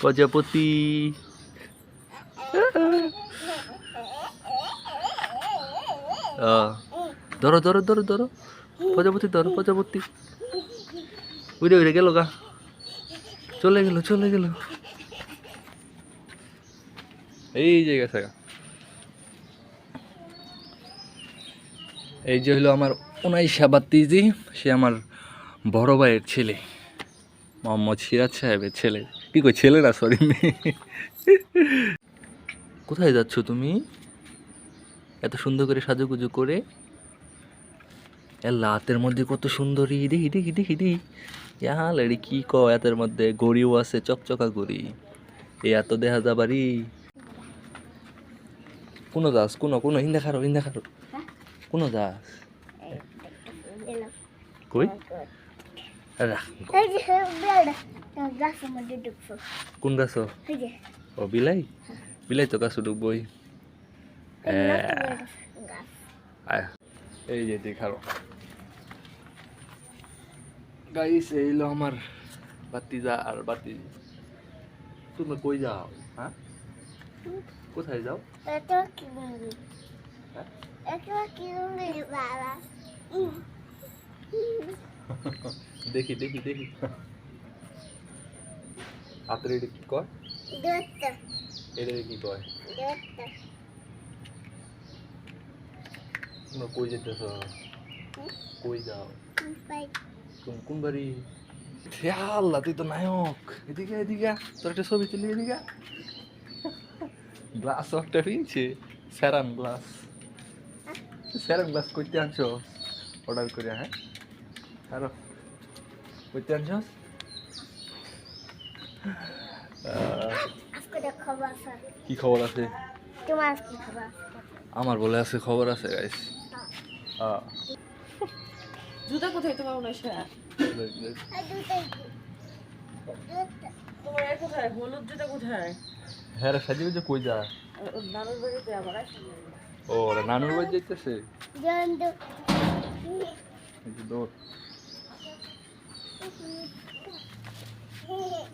প্রজাপতি। ধরো ধরো ধরো ধরো, প্রজাপতি ধরো, প্রজাপতি। উড়ে উড়ে গেল গা, চলে গেল চলে গেল। এই যে গেছে গা। এই যে হলো আমার উনাইশা বাতিজি, সে আমার বড় ভাইয়ের ছেলে, মোহাম্মদ সিরাজ সাহেবের ছেলে। কি কই ছেলে না, সরি মেয়ে। কোথায় যাচ্ছ তুমি এত সুন্দর করে সাজুগুজু করে? হাতের মধ্যে কত সুন্দরী, দেখি দেখি দেখি দেখি। ইয়া লেডি কি ক, এতের মধ্যে গড়িও আছে, চকচকা গড়ি। এত দেখা যাবারি। কোনো যাস, কোনো কোনো হিন্দা খারো, হিন্দা খারো। কোনো যাস কই? কোন গাছ? ও বিলাই, বিলাই তো গাছ ঢুকবই। এই যে দেখারো গাইস, এইলো আমার বাতিজা আর বাতিজি। তুমি কই যাও? হ্যাঁ, কোথায় যাও? দেখি দেখি দেখি, হাতের এটা কি কয়? এটা কি কয়? তোমরা কই যেতেছ? কই যাও? তুমি কোন বাড়ি? আল্লাহ, তুই তো নায়ক। এদিকে এদিকে, তোর একটা ছবি তুলি এদিকে। গ্লাস একটা কিনছে, স্যারান গ্লাস। স্যারান গ্লাস কইতে আনছো অর্ডার করে? হ্যাঁ, আরো কইতে আনছো? কি খবর আছে? আমার বলে আছে খবর আছে গাইস। জুতা কোথায় তোমার? তোমার এর কোথায়? হলুদ জুতা কোথায়? হ্যাঁ রে, সাজিয়ে যে কই যা? নানুর বাড়িতে আবার ও ওরা নানুর বাড়ি যাইতেছে।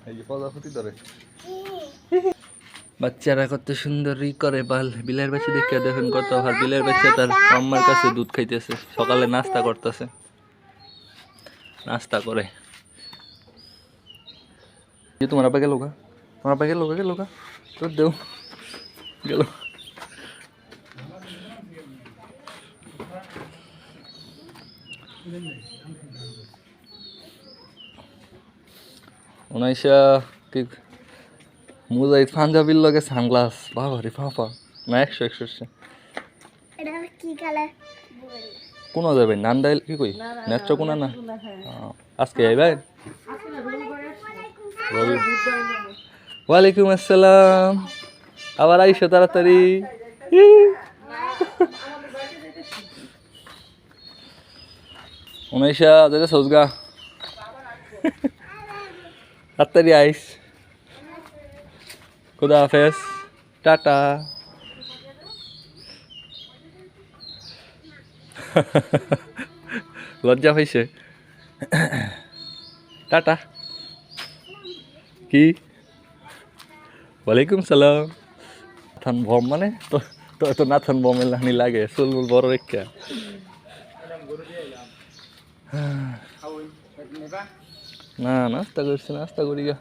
এই যে প্রজাপতি ধরে। বাচ্চারা কত সুন্দরই করে বাল। বিলের বাচ্চা দেখে দেখেন কত, আর বিলের বাচ্চা তার আম্মার কাছে দুধ খাইতেছে, সকালে নাস্তা করতেছে, নাস্তা করে। যে তোমার আপা গেল গা, তোমার আপা গেল গা, গেল গা, তোর দেও গেল। উনাইশা কি মুজাহিদ পাঞ্জাবির লগে সানগ্লাস, বাবা রে বাবা। না 100 কি কালার? কোনো যাবে নান্দাইল কি কই নেত্রকোনা না? আজকে আইবাই? ওয়ালাইকুম আসসালাম, আবার আইসো তাড়াতাড়ি। উনাইশা যেটা সজগা, তাড়াতাড়ি আইস। খুদা হাফেজ, টাটা। লজ্জা পাইছে, টাটা। কি ওয়ালাইকুম সালাম। নাথান বম মানে তো, তো নাথান বমের লানি লাগে, চুলমুল বড় রেখা। না নাস্তা করছি, নাস্তা করি গা।